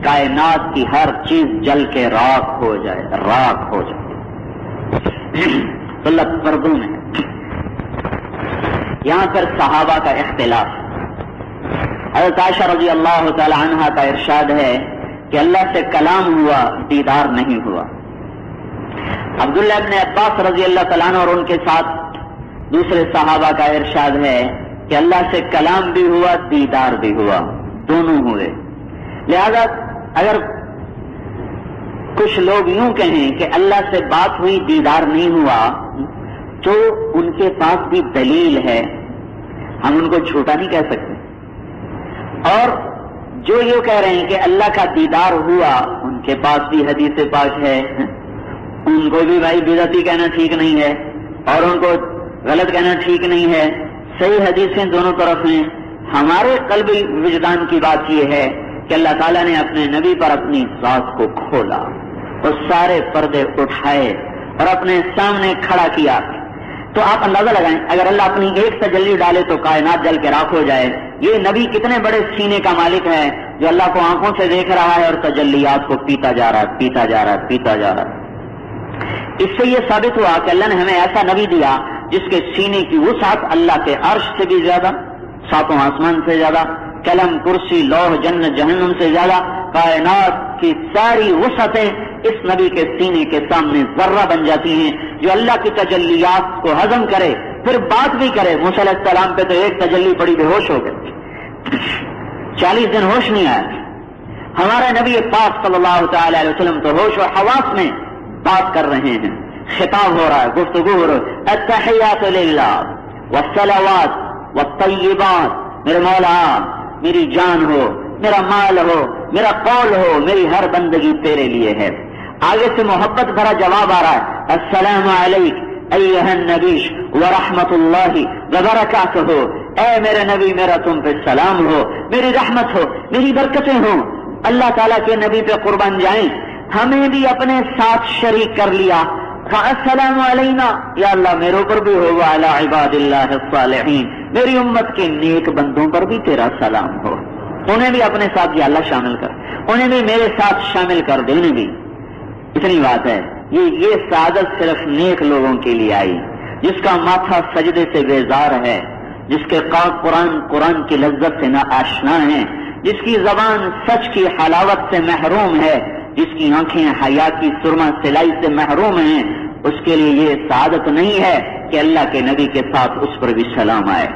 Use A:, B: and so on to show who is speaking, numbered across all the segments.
A: کائنات کی ہر چیز جل کے راکھ ہو جائے غلط پردوں میں. یہاں پر صحابہ کا اختلاف. حضرت عائشہ رضی اللہ تعالی عنہا کا ارشاد ہے کہ اللہ سے کلام ہوا، دیدار نہیں ہوا. عبداللہ ابن عباس رضی اللہ تعالیٰ عنہ اور ان کے ساتھ دوسرے صحابہ کا ارشاد ہے کہ اللہ سے کلام بھی ہوا، دیدار بھی ہوا، دونوں ہوئے. لہذا اگر کچھ لوگ یوں کہیں کہ اللہ سے بات ہوئی، دیدار نہیں ہوا، تو ان کے پاس بھی دلیل ہے، ہم ان کو جھوٹا نہیں کہہ سکتے. اور جو یہ کہہ رہے ہیں کہ اللہ کا دیدار ہوا، ان کے پاس بھی حدیث پاک ہے، ان کو بھی بھائی بدعتی کہنا ٹھیک نہیں ہے اور ان کو غلط کہنا ٹھیک نہیں ہے. صحیح حدیثیں دونوں طرف ہیں. ہمارے قلبی وجدان کی بات یہ ہے کہ اللہ تعالیٰ نے اپنے نبی پر اپنی ذات کو کھولا اور سارے پردے اٹھائے اور اپنے سامنے کھڑا کیا. تو آپ اندازہ لگائیں اگر اللہ اپنی ایک تجلی ڈالے تو کائنات جل کے راکھ ہو جائے. یہ نبی کتنے بڑے سینے کا مالک ہے جو اللہ کو آنکھوں سے دیکھ رہا ہے اور تجلیات کو پیتا جا رہا ہے. اس سے یہ ثابت ہوا کہ اللہ نے ہمیں ایسا نبی دیا جس کے سینے کی وسعت اللہ کے عرش سے بھی زیادہ، ساتوں آسمان سے زیادہ، قلم، کرسی، لوح، جنت، جہنم سے زیادہ، کائنات کی ساری وسعتیں اس نبی کے سینے کے سامنے ذرہ بن جاتی ہیں جو اللہ کی تجلیات کو ہضم کرے پھر بات بھی کرے. موسیٰ علیہ السلام پہ تو ایک تجلی پڑی، بے ہوش ہو گئے، 40 دن ہوش نہیں آیا. ہمارا نبی پاک صلی اللہ تعالی علیہ وسلم تو ہوش و حواس میں بات کر رہے ہیں، خطاب ہو رہا ہے، گفتگو ہو رہا ہے. التحیات للہ والصلوات والطیبات. میرے مولا میری جان ہو، میرا مال ہو، میرا قول ہو، میری ہر بندگی تیرے لیے ہے. آگے سے محبت بھرا جواب آ رہا ہے، السلام علیک ایھا النبی ورحمۃ اللہ وبرکاتہ. اے میرے نبی میرا تم پہ سلام ہو، میری رحمت ہو، میری برکتیں ہوں. اللہ تعالیٰ کے نبی پہ قربان جائیں. ہمیں بھی اپنے ساتھ شریک کر لیا. السلام علینا، یا اللہ میرے اوپر بھی ہو، وعلی عباد اللہ الصالحین، میری امت کے نیک بندوں پر بھی تیرا سلام ہو. انہیں بھی اپنے ساتھ یا اللہ شامل کر، انہیں بھی میرے ساتھ شامل کر دے. انہیں بھی اتنی بات ہے. یہ سعادت صرف نیک لوگوں کے لیے آئی، جس کا ماتھا سجدے سے بیزار ہے، جس کے قرآن کی لذت سے نہ آشنا ہے، جس کی زبان سچ کی حلاوت سے محروم ہے، جس کی آنکھیں حیا کی سرما سلائی سے محروم ہیں. اس کے لیے یہ سعادت نہیں ہے کہ اللہ کے نبی کے ساتھ اس پر بھی سلام آئے.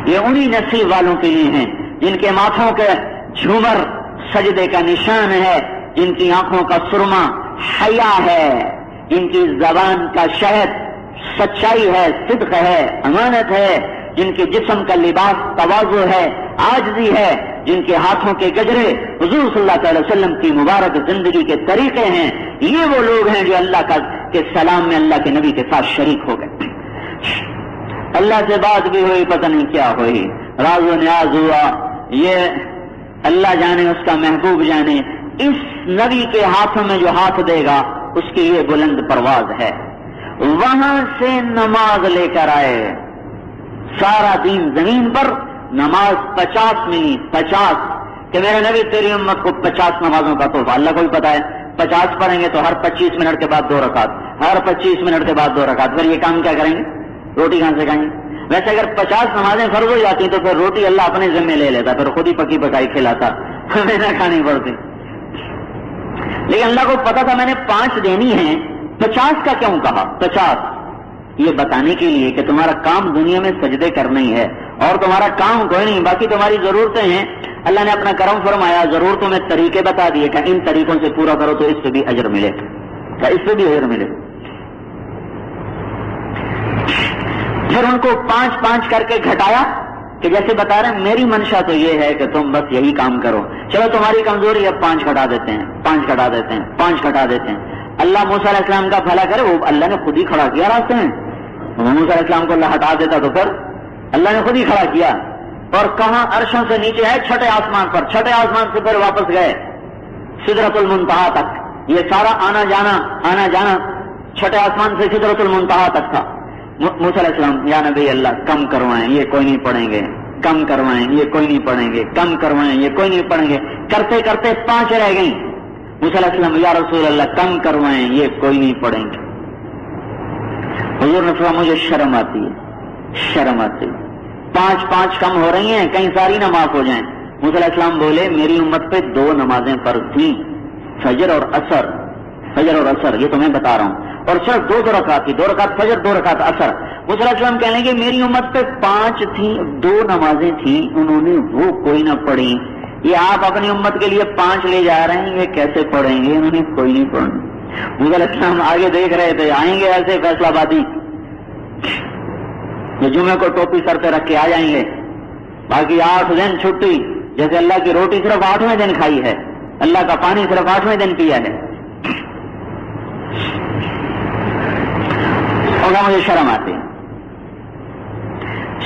A: یہ انہی نصیب والوں کے لیے ہیں جن کے ماتھوں کے جھومر سجدے کا نشان ہے، جن کی آنکھوں کا سرما حیا ہے، جن کی زبان کا شہد سچائی ہے، صدق ہے، امانت ہے، جن کے جسم کا لباس تواضع ہے، عاجزی ہے، جن کے ہاتھوں کے گجرے حضور صلی اللہ علیہ وسلم کی مبارک زندگی کے طریقے ہیں. یہ وہ لوگ ہیں جو اللہ کے سلام میں اللہ کے نبی کے ساتھ شریک ہو گئے. اللہ سے بات بھی ہوئی، پتہ نہیں کیا ہوئی، راز و نیاز ہوا، یہ اللہ جانے، اس کا محبوب جانے. اس نبی کے ہاتھوں میں جو ہاتھ دے گا اس کی یہ بلند پرواز ہے. وہاں سے نماز لے کر آئے. سارا دین زمین پر نماز 50 ملی، 50 کہ میرے نبی تیری امت کو 50 نمازوں کا تحفہ. اللہ کو بھی پتا ہے 50 پڑھیں گے تو ہر 25 منٹ کے بعد 2 رکعت، ہر 25 منٹ کے بعد 2 رکعت. پھر یہ کام کیا کریں گے؟ روٹی کہاں سے کھائیں گے؟ ویسے اگر 50 نمازیں فرض ہو جاتی تو پھر روٹی اللہ اپنے ذمہ لے لیتا، پھر خود ہی پکی پکائی کھلاتا، ہمیں نہ کھانی پڑتی. لیکن اللہ کو پتا تھا میں نے 5 دینی ہیں، 50 کا کیوں کہا؟ 50 یہ بتانے کے لیے کہ تمہارا کام دنیا میں سجدے کرنا ہی ہے اور تمہارا کام کوئی نہیں، باقی تمہاری ضرورتیں ہیں. اللہ نے اپنا کرم فرمایا، ضرورتوں میں طریقے بتا دیے کہ ان طریقوں سے پورا کرو تو اس سے بھی اجر ملے، اس سے بھی اجر ملے. پھر ان کو 5 کر کے گھٹایا کہ جیسے بتا رہے ہیں میری منشا تو یہ ہے کہ تم بس یہی کام کرو، چلو تمہاری کمزوری اب 5 گھٹا دیتے ہیں، 5 گھٹا دیتے ہیں، 5 گھٹا دیتے ہیں. اللہ موسیٰ علیہ السلام کا بھلا کرے، وہ اللہ نے خود ہی کھڑا کیا راستے میں. موسیٰ علیہ السلام کو اللہ ہٹا دیتا تو پھر اللہ نے خود ہی کھڑا کیا. اور کہاں عرشوں سے نیچے ہے، چھٹے آسمان پر، چھٹے آسمان سے پھر واپس گئے سدرۃ المنتہا تک. یہ سارا آنا جانا چھٹے آسمان سے سدرۃ المنتہا تک تھا. موسیٰ علیہ السلام، یا نبی اللہ کم کروائیں، یہ کوئی نہیں پڑھیں گے، کم کروائیں، یہ کوئی نہیں پڑھیں گے، کم کروائیں، یہ کوئی نہیں پڑھیں گے. کرتے کرتے 5 رہ گئیں. موسیٰ علیہ السلام یا رسول اللہ کم کروائیں, یہ کوئی نہیں پڑھیں گے. حضور نے فرمایا مجھے شرم آتی ہے, شرم آتی ہے, 5 کم ہو رہی ہیں, کہیں ساری نہ معاف ہو جائیں. موسیٰ علیہ السلام بولے میری امت پہ 2 نمازیں فرض تھیں, فجر اور عصر, فجر اور عصر, یہ تو میں بتا رہا ہوں, اور صرف 2 رکعت تھی, 2 رکعت فجر 2 رکعت عصر. موسیٰ علیہ السلام کہنے کہ میری امت پہ 5 تھیں, 2 نمازیں تھیں, انہوں نے وہ کوئی نہ پڑھی. یہ آپ اپنی امت کے لیے 5 لے جا رہے ہیں, یہ کیسے پڑھیں گے, انہوں نے کوئی نہیں پڑھنا. موسیٰ علیہ السلام آگے دیکھ رہے تھے, آئیں گے ایسے فیصلہ بادی جو جمعے کو ٹوپی سر پہ رکھ کے آ جائیں گے, باقی 8 دن چھٹی, جیسے اللہ کی روٹی صرف 8ویں دن کھائی ہے, اللہ کا پانی صرف 8ویں دن پیا ہے. اور مجھے شرم آتی.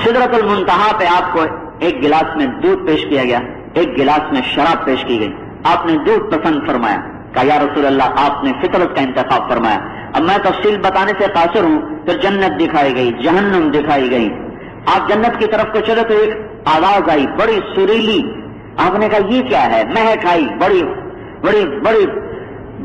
A: سدرۃ المنتہا پہ آپ کو ایک گلاس میں دودھ پیش کیا گیا, ایک گلاس میں شراب پیش کی گئی. آپ نے دودھ پسند فرمایا, کہا یا رسول اللہ آپ نے فطرت کا انتخاب فرمایا. اب میں تفصیل بتانے سے قاصر ہوں. پھر جنت دکھائی گئی, جہنم دکھائی گئی. آپ جنت کی طرف کو چلے تو ایک آواز آئی بڑی سریلی. آپ نے کہا یہ کیا ہے, مہک آئی, بڑی بڑی بڑی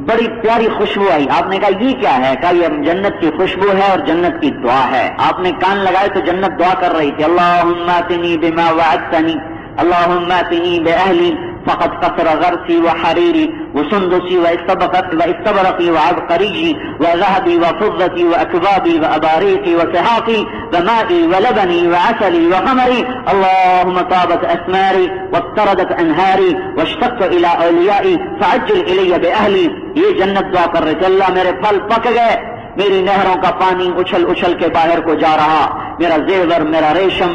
A: بڑی پیاری خوشبو آئی. آپ نے کہا یہ کیا ہے, کہا یہ جنت کی خوشبو ہے اور جنت کی دعا ہے. آپ نے کان لگائے تو جنت دعا کر رہی تھی, اللہم آتنی بما وعدتنی, اللہم آتنی بأہلی فقد قصر غرسی وحریری وسندسی واستبرقی وعبقریجی وذهبی وفضتی واکبابی واباریقی وصحافی ومائی ولبنی وعسلی وخمری اللہم طابت اسماری واستردت انہاری واشتقت الى اولیائی فعجل الی بأہلی. یہ جنت دعا کر رہے تھے, اللہ میرے پھل پک گئے, میری نہروں کا پانی اچھل اچھل کے باہر کو جا رہا, میرا زیور, میرا ریشم,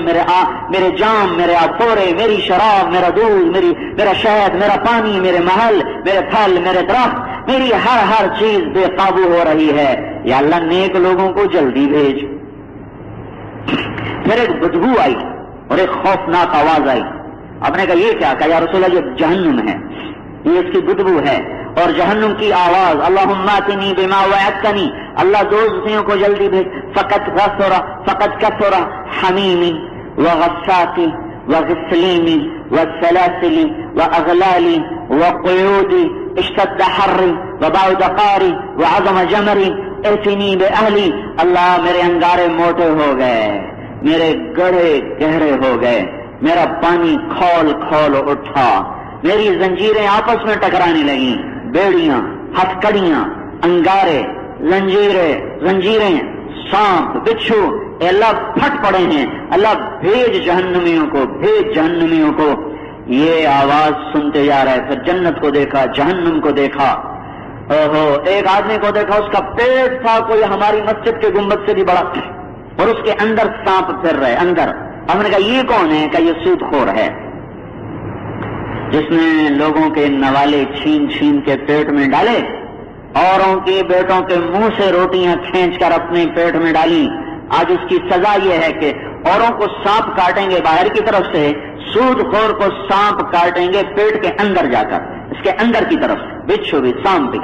A: میرے جام, میرے آپورے, میری شراب, میرا دودھ, میرا شہد, میرا پانی, میرے محل, میرے پھل, میرے درخت, میری ہر چیز بے قابو ہو رہی ہے. یا اللہ نیک لوگوں کو جلدی بھیج. پھر ایک بدبو آئی اور ایک خوفناک آواز آئی. آپ نے کہا یہ کیا, کہا یا رسول اللہ یہ جہنم ہے, یہ اس کی بدبو ہے. اور جہنم کی آواز اللہم آتنی بما وعدتنی, اللہ دوزخیوں کو جلدی بھیج. فقط کثر حمیمی وغساقی وغسلیمی وسلاسلی واغلالی وقیودی اشتد حری وبعد قاری وعظم جمری اتنی بأہلی. اللہ میرے انگارے موٹے ہو گئے, میرے گڑھے گہرے ہو گئے, میرا پانی کھول کھول اٹھا, میری زنجیریں آپس میں ٹکرانے لگیں, بیڑیاں, ہتھکڑیاں, انگارے, زنجیریں, سانپ, بچھو, اللہ پھٹ پڑے ہیں. اللہ بھیج جہنمیوں کو, بھیج جہنمیوں کو. یہ آواز سنتے جا رہے. پھر جنت کو دیکھا, جہنم کو دیکھا. اوہو, ایک آدمی کو دیکھا, اس کا پیٹ تھا کوئی ہماری مسجد کے گنبد سے بھی بڑا, اور اس کے اندر سانپ پھر رہے اندر. ہم نے کہا یہ کون ہے, کہ یہ سود خور ہے جس نے لوگوں کے نوالے چھین کے پیٹ میں ڈالے, اوروں کے بیٹوں کے منہ سے روٹیاں کھینچ کر اپنے پیٹ میں ڈالی. آج اس کی سزا یہ ہے کہ اوروں کو سانپ کاٹیں گے باہر کی طرف سے, سود خور کو سانپ کاٹیں گے پیٹ کے اندر جا کر, اس کے اندر کی طرف, بچھو بھی, سانپ بھی.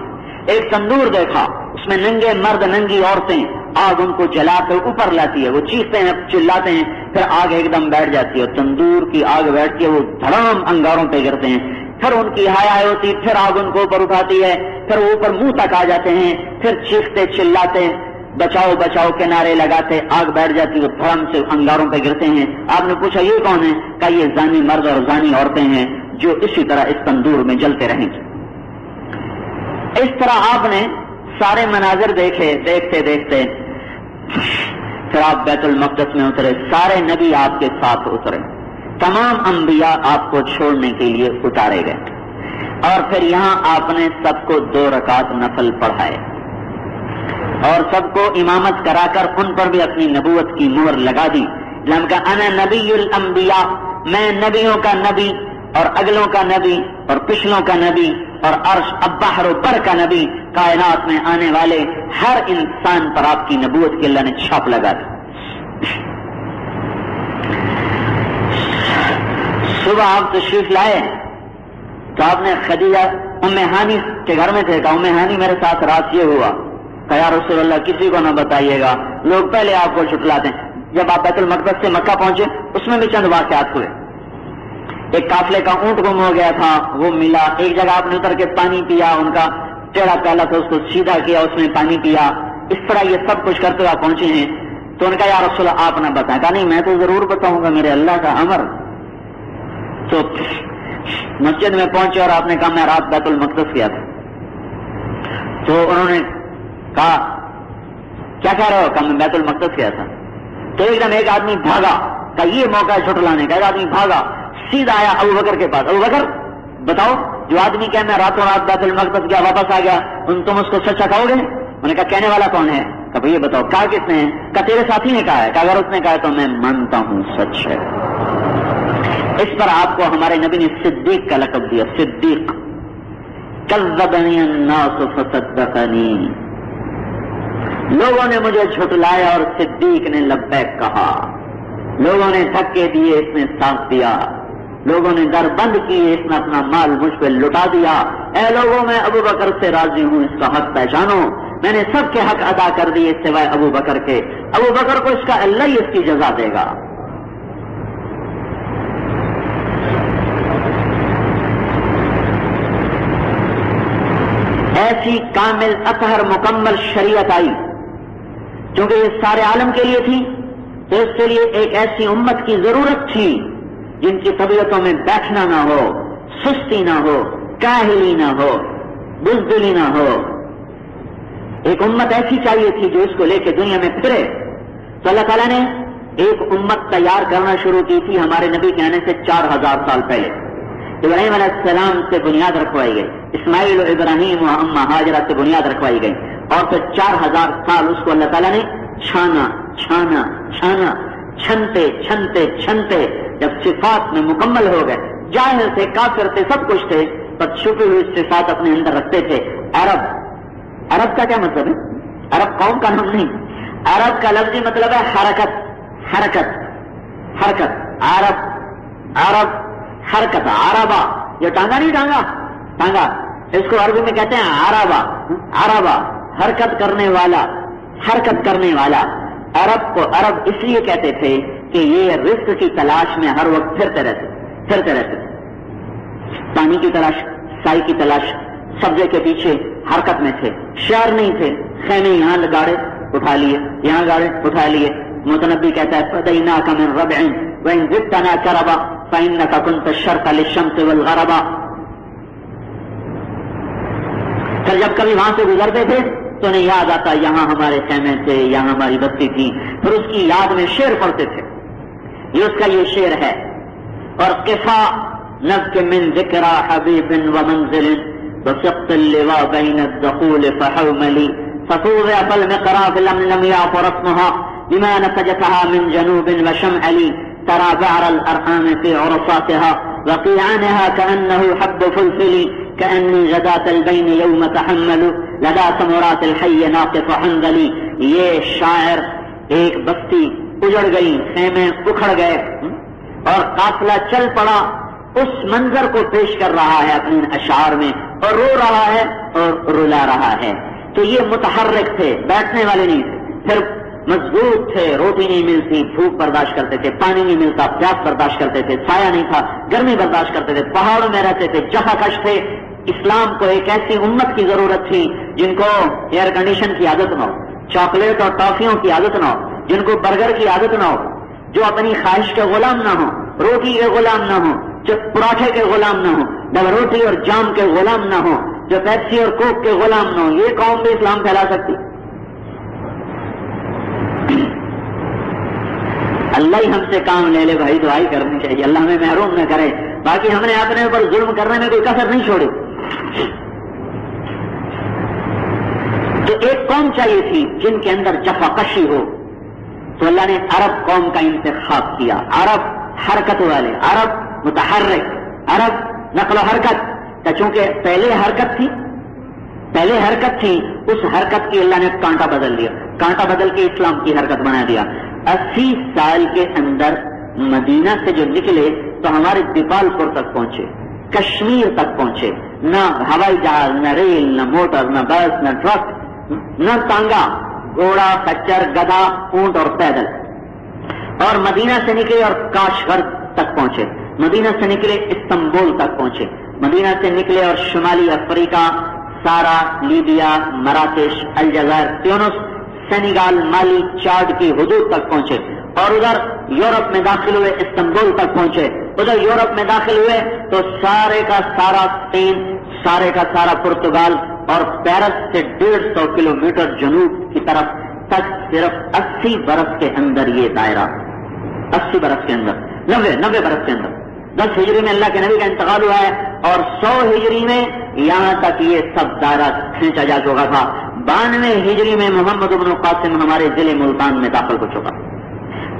A: ایک تندور دیکھا, اس میں ننگے مرد, ننگی عورتیں, آگ ان کو جلا کر اوپر لاتی ہے, وہ چیختے ہیں, چلاتے ہیں, پھر آگ ایک دم بیٹھ جاتی ہے. تندور کی آگ بیٹھتی ہے, وہ دھڑام انگاروں پہ گرتے ہیں, پھر ان کی حیا ہوتی, پھر آگ ان کو اوپر اٹھاتی ہے, پھر وہ اوپر منہ تک آ جاتے ہیں, پھر چیختے چلاتے, بچاؤ بچاؤ کے نعرے لگاتے, آگ بیٹھ جاتی ہے, دھڑام سے انگاروں پہ گرتے ہیں. آپ نے پوچھا یہ کون ہے, کہ یہ زانی مرد اور زانی عورتیں ہیں جو اسی طرح اس تندور میں جلتے رہیں گے. اس طرح آپ نے سارے مناظر دیکھے, دیکھتے دیکھتے پھر آپ بیت المقدس میں اترے. سارے نبی آپ کے ساتھ اترے, تمام انبیاء آپ کو چھوڑنے کے لیے اتارے گئے, اور پھر یہاں آپ نے سب کو 2 رکعت نفل پڑھائے, اور سب کو امامت کرا کر ان پر بھی اپنی نبوت کی مہر لگا دی. لم کا انا نبی الانبیاء, میں نبیوں کا نبی اور اگلوں کا نبی اور پچھلوں کا نبی اور عرش البحر بر کا نبی. کائنات میں آنے والے ہر انسان پر آپ کی نبوت کی اللہ نے چھاپ لگا دی. صبح آپ تشریف لائے تو آپ نے خدیجہ ام ہانی کے گھر میں تھے, کہا ام ہانی میرے ساتھ رات یہ ہوا. کہا یا رسول اللہ کسی کو نہ بتائیے گا, لوگ پہلے آپ کو چھٹلاتے ہیں. جب آپ بیت المقدس سے مکہ پہنچے اس میں بھی چند واقعات ہوئے. ایک قافلے کا اونٹ گم ہو گیا تھا، وہ ملا، ایک جگہ آپ نے اتر کے پانی پیا، ان کا ٹیڑھا پیالہ تھا اس کو سیدھا کیا، اس میں پانی پیا، اس طرح یہ سب کچھ کرتے ہوئے پہنچے ہیں۔ تو ان کا یا رسول اللہ آپ نہ بتائیں، کہا نہیں میں تو ضرور بتاؤں گا، میرے اللہ کا امر۔ تو مسجد میں پہنچے اور آپ نے کہا میں رات بیت المقدس گیا تھا۔ تو انہوں نے کہا کیا کہہ رہے ہو؟ کہا میں بیت المقدس گیا تھا۔ تو ایک دم ایک آدمی بھاگا، کہا یہ موقع ہے چھٹلانے کا۔ ایک آدمی بھاگا سیدھا آیا ابو بکر کے پاس، ابو بکر بتاؤ جو آدمی کہ میں راتوں رات بیت المقدس گیا واپس آ گیا، تم اس کو سچا کہو گے؟ انہوں نے کہا کہنے والا کون ہے؟ کہ یہ بتاؤ۔ کہا کس نے؟ کہا تیرے ساتھی نے کہا ہے۔ کہ اگر اس نے کہا ہے تو میں مانتا ہوں سچ ہے۔ اس پر آپ کو ہمارے نبی نے صدیق کا لقب دیا، صدیق۔ کذبنی الناس فصدقنی، لوگوں نے مجھے جھٹلایا اور صدیق نے لبیک کہا۔ لوگوں نے دھکے دیے، اس نے ساتھ دیا۔ لوگوں نے در بند کیے، اس نے اپنا مال مجھ پہ لٹا دیا۔ اے لوگوں میں ابو بکر سے راضی ہوں، اس کا حق پہچانو۔ میں نے سب کے حق ادا کر دیے سوائے ابو بکر کے۔ ابو بکر کو اس کا اللہ ہی اس کی جزا دے گا۔ ایسی کامل اطہر مکمل شریعت آئی، چونکہ یہ سارے عالم کے لیے تھی، تو اس کے لیے ایک ایسی امت کی ضرورت تھی جن کی طبیعتوں میں بیٹھنا نہ ہو، سستی نہ ہو، کاہلی نہ ہو، بزدلی نہ ہو۔ ایک امت ایسی چاہیے تھی جو اس کو لے کے دنیا میں پھرے۔ تو اللہ تعالیٰ نے ایک امت تیار کرنا شروع کی تھی ہمارے نبی کے آنے سے 4000 سال پہلے۔ ابراہیم علیہ السلام سے بنیاد رکھوائی گئی، اسماعیل و ابراہیم و اماں ہاجرہ سے بنیاد رکھوائی گئی، اور پھر 4000 سال اس کو اللہ تعالیٰ نے چھانا چھانا چھانا، چھنتے چھنتے چھنتے، جب صفات میں مکمل ہو گئے، جاہل تھے، کافر تھے، سب کچھ تھے، پر چھپی ہوئی صفات اپنے اندر رکھتے تھے۔ عرب کا کیا مطلب ہے؟ عرب قوم کا نام نہیں، عرب کا لفظی مطلب ہے حرکت، حرکت حرکت، عرب حرکت، عربہ، یہ ٹانگا نہیں، ٹانگا اس کو عربی میں کہتے ہیں عربہ، حرکت کرنے والا، حرکت کرنے والا۔ عرب کو عرب اس لیے کہتے تھے کہ یہ رزق کی تلاش میں ہر وقت پھرتے رہتے، پانی کی تلاش، سائی کی تلاش، سبزے کے پیچھے حرکت میں تھے، شہر نہیں تھے، خیمے یہاں گاڑے اٹھا لیے، یہاں گاڑے اٹھا لیے۔ متنبی کہتا ہے فَدَيْنَاكَ مِن رَبْعٍ وَإِن زِدْتَنَا كَرَبًا فَإِنَّكَ كُنْتَ الشَّرْقَ لِلشَّمْسِ وَالْغَرَبَ۔ پھر جب کبھی وہاں سے گزرتے تھے تو انہیں یاد آتا یہاں ہمارے خیمے تھے، یہاں ہماری بستی تھی، پھر اس کی یاد میں شعر پڑھتے تھے۔ یہ اس کا یہ شعر ہے۔ اور قفا نزک من ذکر حبیب ومنزل وسقط اللواء بین الدخول فحوملی فصوض فالمقراف لم يعف رسمها بما نسجتها من جنوب وشمعلی ترى بعر الارحام في عرصاتها وقيعانها كأنه حب فلفل كأني غداة البين يوم تحمل لدى ثمرات الحي ناقص حنظلي۔ یہ شاعر، ایک بستی اجڑ گئی، خیمے اکھڑ گئے اور قافلہ چل پڑا، اس منظر کو پیش کر رہا ہے اپنے اشعار میں، اور رو رہا ہے اور رلا رہا ہے۔ تو یہ متحرک تھے، بیٹھنے والے نہیں تھے، پھر مضبوط تھے، روٹی نہیں ملتی، بھوک برداشت کرتے تھے، پانی نہیں ملتا، پیاس برداشت کرتے تھے، سایہ نہیں تھا، گرمی برداشت کرتے تھے، پہاڑوں میں رہتے تھے، جفا کش تھے۔ اسلام کو ایک ایسی امت کی ضرورت تھی جن کو ایئر کنڈیشن کی عادت نہ ہو، چاکلیٹ اور ٹافیوں کی عادت نہ ہو، جن کو برگر کی عادت نہ ہو، جو اپنی خواہش کے غلام نہ ہو، روٹی کے غلام نہ ہو، جو پراٹھے کے غلام نہ ہو، ڈبل روٹی اور جام کے غلام نہ ہو، جو پیپسی اور کوک کے غلام نہ ہو۔ یہ قوم بھی اسلام پھیلا سکتی۔ اللہ ہی ہم سے کام لے لے بھائی، دعائی کرنی چاہیے، اللہ ہمیں محروم نہ کرے۔ باقی ہم نے اپنے اوپر ظلم کرنے میں کوئی کسر نہیں چھوڑی۔ تو ایک قوم چاہیے تھی جن کے اندر جفا کشی ہو، تو اللہ نے عرب قوم کا انتخاب کیا۔ عرب حرکت والے، عرب متحرک، عرب نقل و حرکت کا، چونکہ پہلے حرکت تھی، اس حرکت کی اللہ نے کانٹا بدل دیا، کانٹا بدل کے اسلام کی حرکت بنا دیا۔ 80 سال کے اندر مدینہ سے جو نکلے تو ہمارے دیپال پور تک پہنچے، کشمیر تک پہنچے، نہ ہوائی جہاز، نہ ریل، نہ موٹر، نہ بس، نہ ٹرک، نہ تانگا، گھوڑا، خچر، گدھا، اونٹ اور پیدل، اور مدینہ سے نکلے اور کاشغر تک پہنچے۔ مدینہ سے نکلے استنبول تک پہنچے، مدینہ سے نکلے اور شمالی افریقہ، سارا، لیبیا، مراکش، الجزائر، تیونس، سینیگال، مالی، چاڈ کی حدود تک پہنچے، اور ادھر یورپ میں داخل ہوئے، استنبول تک پہنچے۔ ادھر یورپ میں داخل ہوئے تو سارے کا سارا اسپین، سارے کا سارا پرتگال، اور پیرس سے 150 کلومیٹر جنوب کی طرف تک صرف 80 برس کے اندر یہ دائرہ، 80 برس کے اندر، 90 برس کے اندر، 10 ہجری میں اللہ کے نبی کا انتقال ہوا ہے، اور 100 ہجری میں یہاں تک یہ سب دائرہ کھینچا جا چکا تھا۔ 92 ہجری میں محمد بن قاسم ہمارے ضلع ملتان میں داخل ہو چکا۔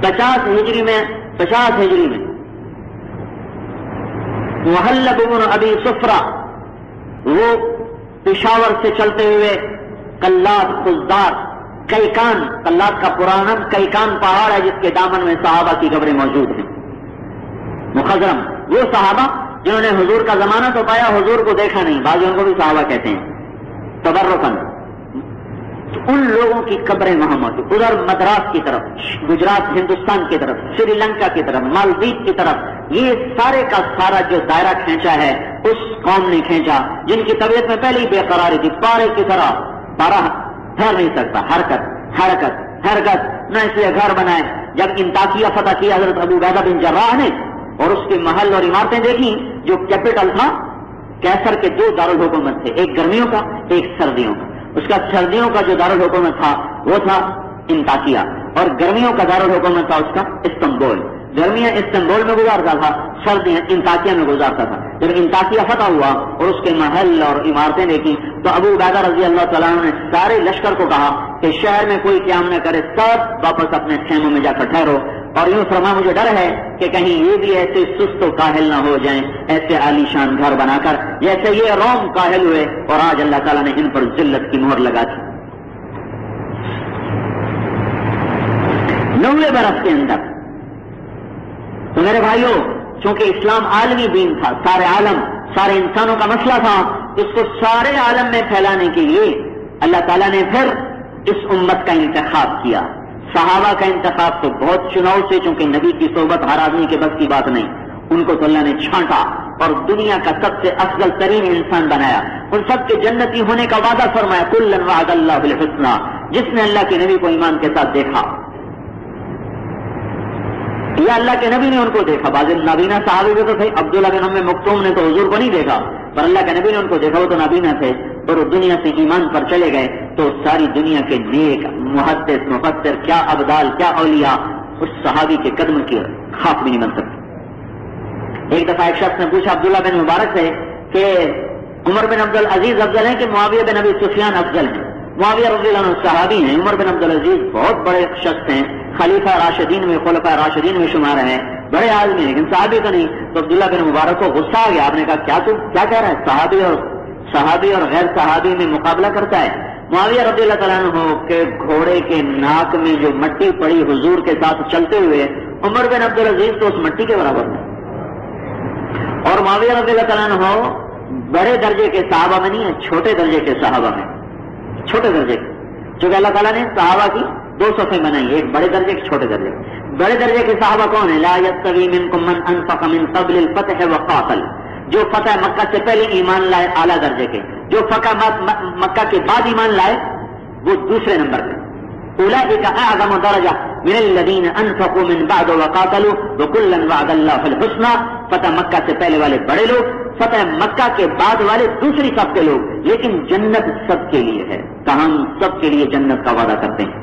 A: 50 ہجری میں محلب بن ابی صفرہ، وہ پشاور سے چلتے ہوئے قلات، خزدار، کیکان، قلات کا پرانا کیکان پہاڑ ہے جس کے دامن میں صحابہ کی قبریں موجود ہیں، مخضرم، وہ صحابہ جنہوں نے حضور کا زمانہ تو پایا، حضور کو دیکھا نہیں، بعض ان کو بھی صحابہ کہتے ہیں تبرکن، ان لوگوں کی قبریں وہاں موجود۔ ادھر مدراس کی طرف، گجرات ہندوستان کی طرف، سری لنکا کی طرف، مالدیپ کی طرف، یہ سارے کا سارا جو دائرہ کھینچا ہے اس قوم نے کھینچا جن کی طبیعت میں پہلے ہی بے قراری تھی، پارے کی طرح، پارا ٹھہر نہیں سکتا، حرکت نہ، اس لیے گھر بنائے۔ جب انطاکیہ فتح کیا حضرت ابو عبیدہ بن جراح نے اور اس کے محل اور عمارتیں دیکھی، جو کیپٹل تھا، کیسر کے 2 دارالحکومت تھے، ایک گرمیوں کا، ایک سردیوں کا۔ اس کا سردیوں کا جو دارالحکومت تھا وہ تھا انطاکیہ، اور گرمیوں کا دارالحکومت تھا اس کا استنبول۔ گرمیاں استنبول میں گزارتا تھا، سردیاں انطاکیہ میں گزارتا تھا۔ جب انطاکیہ فتح ہوا اور اس کے محل اور عمارتیں دیکھی تو ابو عبیدہ رضی اللہ تعالیٰ عنہ نے سارے لشکر کو کہا کہ شہر میں کوئی قیام نہ کرے، سب واپس اپنے خیموں میں جا کر ٹھہرو، اور یوں فرما مجھے ڈر ہے کہ کہیں یہ بھی ایسے سست و کاہل نہ ہو جائیں، ایسے عالی شان گھر بنا کر جیسے یہ روم کاہل ہوئے اور آج اللہ تعالیٰ نے ان پر ذلت کی مہر لگا دی۔ 90 برس کے اندر تو میرے بھائیوں، چونکہ اسلام عالمی دین تھا، سارے عالم، سارے انسانوں کا مسئلہ تھا، اس کو سارے عالم میں پھیلانے کے لیے اللہ تعالیٰ نے پھر اس امت کا انتخاب کیا۔ صحابہ کا انتخاب تو بہت چناؤ سے، چونکہ نبی کی صحبت ہر آدمی کے بس کی بات نہیں، ان کو تو اللہ نے چھانٹا اور دنیا کا سب سے افضل ترین انسان بنایا، ان سب کے جنتی ہونے کا وعدہ فرمایا، کلا وعد اللہ الحسنی، جس نے اللہ کے نبی کو ایمان کے ساتھ دیکھا یا اللہ کے نبی نے ان کو دیکھا۔ بعض نابینا صحابی بھی تو تھے، عبداللہ بن ام مکتوم نے تو حضور کو نہیں دیکھا، پر اللہ کے نبی نے ان کو دیکھا، وہ تو نابینا تھے، اور وہ دنیا سے ایمان پر چلے گئے، تو ساری دنیا کے نیک، محدث، مفسر، کیا ابدال، کیا اولیاء اس صحابی کے قدم کی خاک بھی نہیں بن سکتے۔ ایک دفعہ ایک شخص نے پوچھا عبداللہ بن مبارک سے کہ عمر بن عبد العزیز افضل ہیں کہ معاویہ بن ابی سفیان افضل ہیں؟ معاویہ رضی اللہ عنہ صحابی ہیں، عمر بن عبد العزیز بہت بڑے شخص ہیں، خلیفہ راشدین میں، خلفاء راشدین میں شمار ہیں، بڑے آدمی ہیں، لیکن صحابی تو نہیں۔ تو عبداللہ بن مبارک کو غصہ آ گیا، آپ نے کہا کیا کہہ رہا ہے، صحابی اور غیر صحابی میں مقابلہ کرتا ہے۔ معاویہ رضی اللہ تعالیٰ عنہ کے گھوڑے کے ناک میں جو مٹی پڑی حضور کے ساتھ چلتے ہوئے، عمر بن عبد العزیز تو اس مٹی کے برابر ہے، اور معاویہ رضی اللہ تعالیٰ عنہ بڑے درجے کے صحابہ میں نہیں ہے، چھوٹے درجے کے صحابہ میں، چھوٹے درجے کے، چونکہ اللہ تعالیٰ نے صحابہ کی 2 صفیں بنائی، ایک بڑے درجے کے، چھوٹے درجے کے۔ بڑے درجے کے صحابہ کون ہیں؟ لا یستوی منکم من انفق من قبل الفتح وقاتل، جو فتح مکہ سے پہلے ایمان لائے اعلیٰ درجے کے، جو فتح مکہ کے بعد ایمان لائے وہ دوسرے نمبر پہ۔ اولئک اعظم درجہ من الذین انفقوا من بعد وقاتلوا وکلا وعد اللہ الحسنی، فتح مکہ سے پہلے والے بڑے لوگ، فتح مکہ کے بعد والے دوسری صف کے لوگ، لیکن جنت سب کے لیے ہے، ہم سب کے لیے جنت کا وعدہ کرتے ہیں۔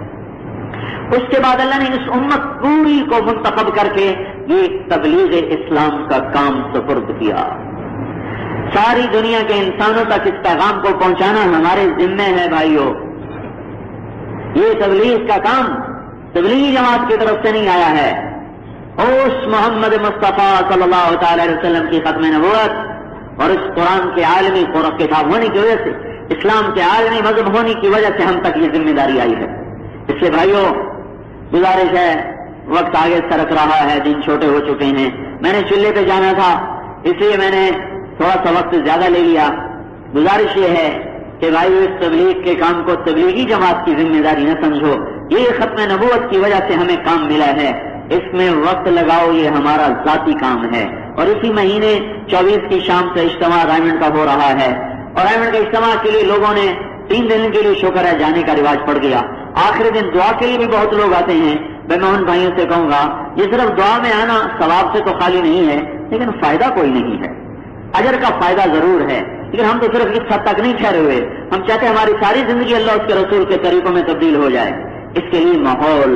A: اس کے بعد اللہ نے اس امت پوری کو منتخب کر کے یہ تبلیغ اسلام کا کام سپرد کیا۔ ساری دنیا کے انسانوں تک اس پیغام کو پہنچانا ہمارے ذمے ہے بھائیوں۔ یہ تبلیغ کا کام تبلیغی جماعت کی طرف سے نہیں آیا ہے، اس محمد مصطفیٰ صلی اللہ تعالی علیہ وسلم کی ختم نبوت اور اس قرآن کے عالمی کتاب ہونے کی وجہ سے، اسلام کے عالمی مذہب ہونے کی وجہ سے ہم تک یہ ذمہ داری آئی ہے۔ اس لیے بھائیوں گزارش ہے، وقت آگے سرک رہا ہے، دن چھوٹے ہو چکے ہیں، میں نے چلے پہ جانا تھا اس لیے میں نے تھوڑا سا وقت زیادہ لے لیا۔ گزارش یہ ہے کہ بھائی اس تبلیغ کے کام کو تبلیغی جماعت کی ذمہ داری نہ سمجھو، یہ ختم نبوت کی وجہ سے ہمیں کام ملا ہے، اس میں وقت لگاؤ، یہ ہمارا ذاتی کام ہے۔ اور اسی مہینے 24 کی شام سے اجتماع رائمنڈ کا ہو رہا ہے، اور رائمنڈ کے اجتماع کے لیے لوگوں نے 3 دن کے لیے شکر ہے جانے کا رواج پڑ گیا۔ آخری دن دعا کے لیے بھی بہت لوگ آتے ہیں۔ میں ان بھائیوں سے کہوں گا یہ صرف دعا میں آنا ثواب سے تو خالی نہیں ہے، لیکن فائدہ کوئی نہیں ہے۔ اجر کا فائدہ ضرور ہے، لیکن ہم تو صرف اس حد تک نہیں ٹھہرے ہوئے، ہم چاہتے ہیں ہماری ساری زندگی اللہ اس کے رسول کے طریقوں میں تبدیل ہو جائے۔ اس کے لیے ماحول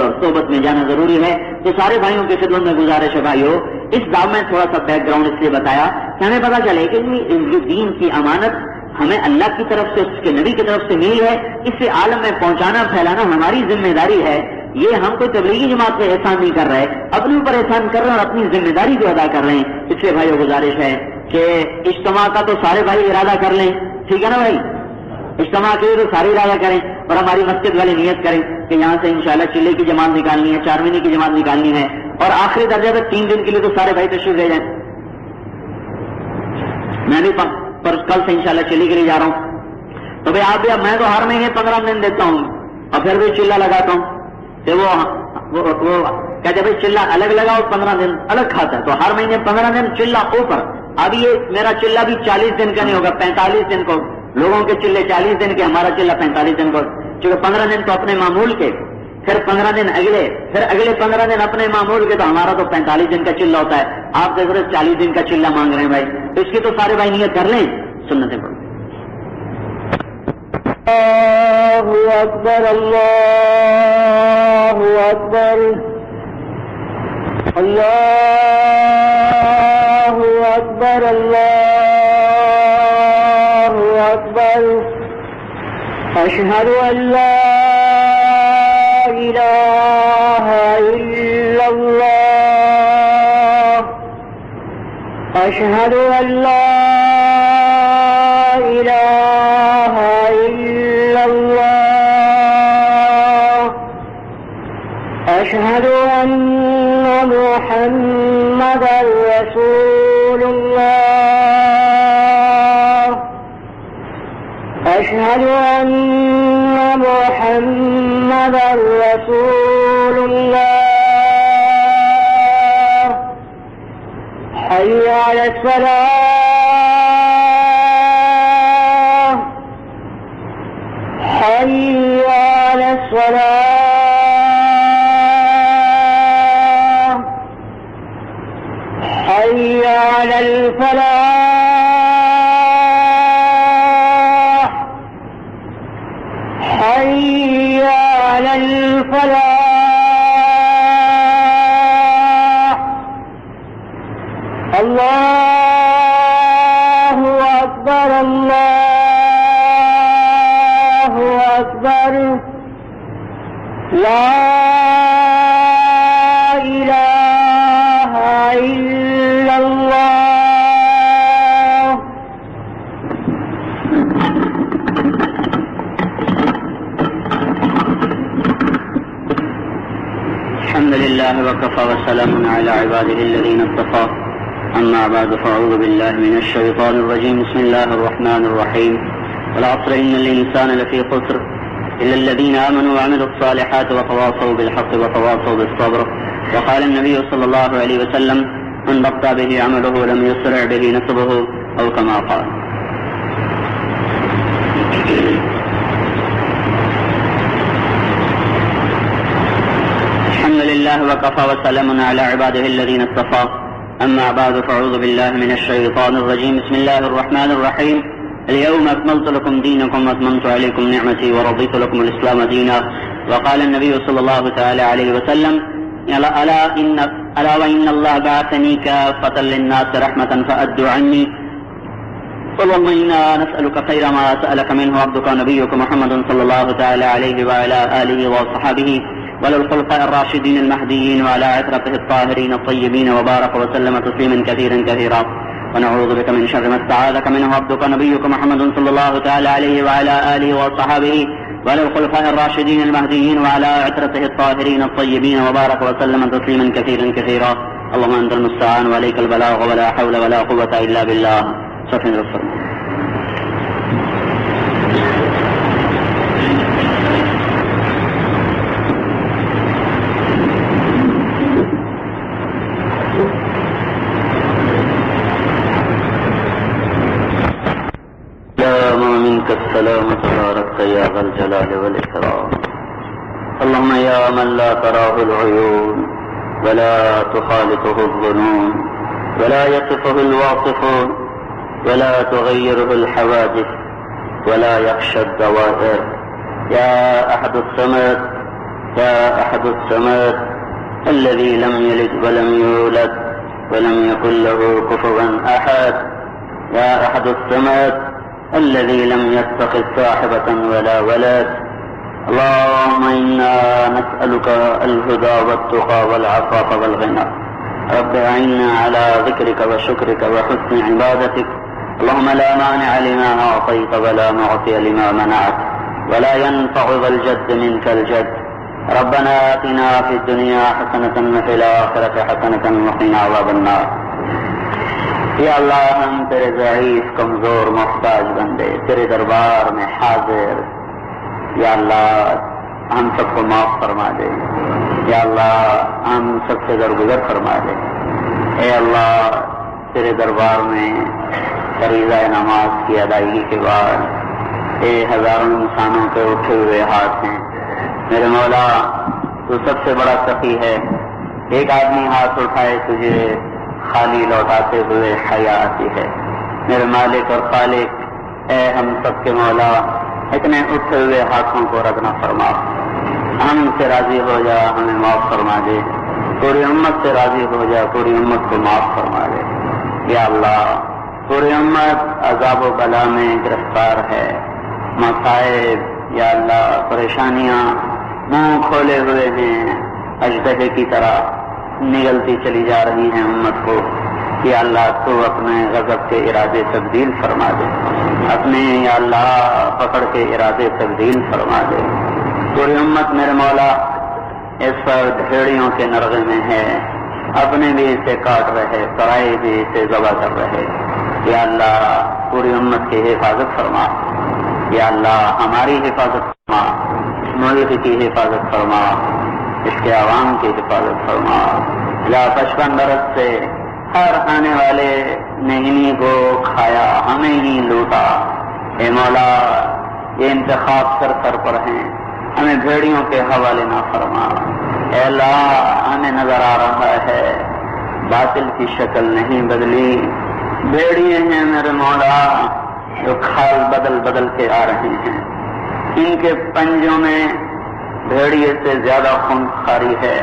A: اور صحبت میں جانا ضروری ہے۔ تو سارے بھائیوں کی خدمت میں گزارش ہے بھائیو، اس دعوت میں تھوڑا سا بیک گراؤنڈ اس لیے بتایا کہ ہمیں پتا چلے کہ یہ دین کی امانت ہمیں اللہ کی طرف سے، اس کے نبی کی طرف سے ملی ہے، اسے عالم میں پہنچانا پھیلانا ہماری ذمہ داری ہے۔ یہ ہم کوئی تبلیغی جماعت پہ احسان نہیں کر رہے، اپنے اوپر احسان کر رہے ہیں اور اپنی ذمہ داری کو ادا کر رہے ہیں۔ اس لیے بھائیو گزارش ہے کہ اجتماع کا تو سارے بھائی ارادہ کر لیں، ٹھیک ہے نا بھائی؟ اجتماع کے لیے تو سارے ارادہ کریں، اور ہماری مسجد والے نیت کریں کہ یہاں سے انشاءاللہ چلے کی جماعت نکالنی ہے، 4 مہینے کی جماعت نکالنی ہے، اور آخری درجے پہ 3 دن کے لیے تو سارے بھائی تشریف لے جائیں۔ میں بھی کل سے انشاءاللہ چلی کے لیے جا رہا ہوں، تو بھائی آپ بھی، میں تو ہر مہینے 15 دن دیتا ہوں اور پھر بھی چلہ لگاتا ہوں، تو وہ کہتے بھائی چلہ الگ لگاؤ، 15 دن الگ کھاتا ہے، تو ہر مہینے 15 دن چلہ اوپر۔ اب یہ میرا چلہ بھی 40 دن کا نہیں ہوگا، 45 دن کو، لوگوں کے چلے 40 دن کے، ہمارا چلہ 45 دن کو، چونکہ 15 دن تو اپنے معمول کے، پھر 15 دن اگلے، پھر اگلے 15 دن اپنے معمول کے، تو ہمارا تو 45 دن کا چلہ ہوتا ہے۔ آپ سے صرف 40 دن کا چلہ مانگ رہے ہیں بھائی، تو اس کی تو سارے بھائی نیت کر لیں، سنتیں پڑھیں۔
B: اللہ اکبر، اللہ اکبر، اللہ اکبر، اللہ اکبر، اشہد ان لا الہ الا اللہ، اشہد ان لا الہ الا اللہ، اشہد ان محمدا رسول اللہ، اشہد ان محمدا رسول اللہ، حی علی الصلاۃ، حی علی الصلاۃ، حی علی الفلاح، حی علی الفلاح، اللہ اکبر، اللہ اکبر، لا الہ الا اللہ۔
A: الحمد لله وكفى وسلام على عباده الذين اصطفى، أما بعد فأعوذ بالله من الشيطان الرجيم، بسم الله الرحمن الرحيم، والعصر إن الإنسان لفي خسر إلا الذين آمنوا وعملوا الصالحات وتواصوا بالحق وتواصوا بالصبر، وقال النبي صلى الله عليه وسلم من بطأ به عمله لم يسرع به نسبه، أو كما قال۔ الحمد لله وكفى وسلام على عباده الذين اصطفى، أما بعد فأعوذ بالله من الشيطان الرجيم، بسم الله الرحمن الرحيم، اليوم أكملت لكم دينكم وأتممت عليكم نعمتي ورضيت لكم الإسلام دينا، وقال النبي صلى الله تعالى عليه وسلم ألا وإن الله بعثني كافة للناس رحمة فأدوا عني، اللهم إنا نسألك خير ما سألك منه عبدك ونبيك محمد صلى الله تعالى عليه وعلى آله وصحبه وللخلفاء الراشدين المهديين وعلى عترته الطاهرين الطيبين، وبارك وسلم تسليما كثيرا كثيرا، ونعوذ بك من شر ما استعاذك منه عبدك ونبيك محمد صلى الله تعالى عليه وعلى آله وصحبه وللخلفاء الراشدين المهديين وعلى عترته الطاهرين الطيبين، وبارك وسلم تسليما كثيرا كثيرا، اللهم أنت المستعان وعليك البلاغ ولا حول ولا قوة إلا بالله، صفين الرسول۔ ومنك السلام تبارك يا ذا الجلال والإكرام. اللهم يا من لا تراه العيون ولا تخالطه الظنون ولا يصفه الواصفون ولا تغيره الحوادث ولا يخشى الدوائر، يا أحد الصمد يا أحد الصمد الذي لم يلد ولم يولد ولم يكن له كفوا أحد، يا أحد الصمد الذي لم يتخذ صاحبة ولا ولد. اللهم إنا نسألك الهدى والتقى والعفاف والغنى. رب أعنا على ذكرك وشكرك وحسن عبادتك. اللهم لا مانع لما أعطيت ولا معطي لما منعت ولا ينفع ذا الجد منك الجد. ربنا آتنا في الدنيا حسنة وفي الآخرة حسنة وقنا عذاب النار. یا اللہ ہم تیرے ضعیف کمزور محتاج بندے تیرے دربار میں حاضر، یا اللہ ہم سب کو معاف فرما دے، یا اللہ ہم سب سے درگزر فرما دے. اے اللہ تیرے دربار میں فریضہ نماز کی ادائیگی کے بعد اے ہزاروں انسانوں کے اٹھے ہوئے ہاتھ ہیں. میرے مولا تو سب سے بڑا سخی ہے، ایک آدمی ہاتھ اٹھائے تجھے خالی لوٹاتے ہوئے حیا آتی ہے. میرے مالک اور خالق اے ہم سب کے مولا اتنے اٹھے ہوئے ہاتھوں کو رد نہ فرما، ہم سے راضی ہو جا، ہمیں معاف فرما دے. پوری امت سے راضی ہو جا، پوری امت کو معاف فرما دے. یا اللہ پوری امت عذاب و بلا میں گرفتار ہے، مصائب یا اللہ پریشانیاں منہ کھولے ہوئے ہیں، اژدہے کی طرح نگلتی چلی جا رہی ہیں امت کو. یا اللہ تو اپنے غضب کے ارادے تبدیل فرما دے، اپنے یا اللہ پکڑ کے ارادے تبدیل فرما دے. پوری امت میرے مولا اس پر بھیڑیوں کے نرغے میں ہے، اپنے بھی اسے کاٹ رہے، پرائے بھی اسے ذبح کر رہے. یا اللہ پوری امت کی حفاظت فرما، یا اللہ ہماری حفاظت فرما، ملک کی حفاظت فرما، اس کے عوام کی حفاظت فرما. یا 55 برس سے ہر آنے والے نے انہیں کو کھایا، ہمیں ہی لوٹا. اے مولا یہ انتخاب سر پر ہیں، ہمیں بھیڑیوں کے حوالے نہ فرما. اے اللہ ہمیں نظر آ رہا ہے باطل کی شکل نہیں بدلی، بھیڑیے ہیں میرے مولا جو کھال بدل بدل کے آ رہے ہیں. ان کے پنجوں میں بھیڑیے سے زیادہ خونخواری ہے،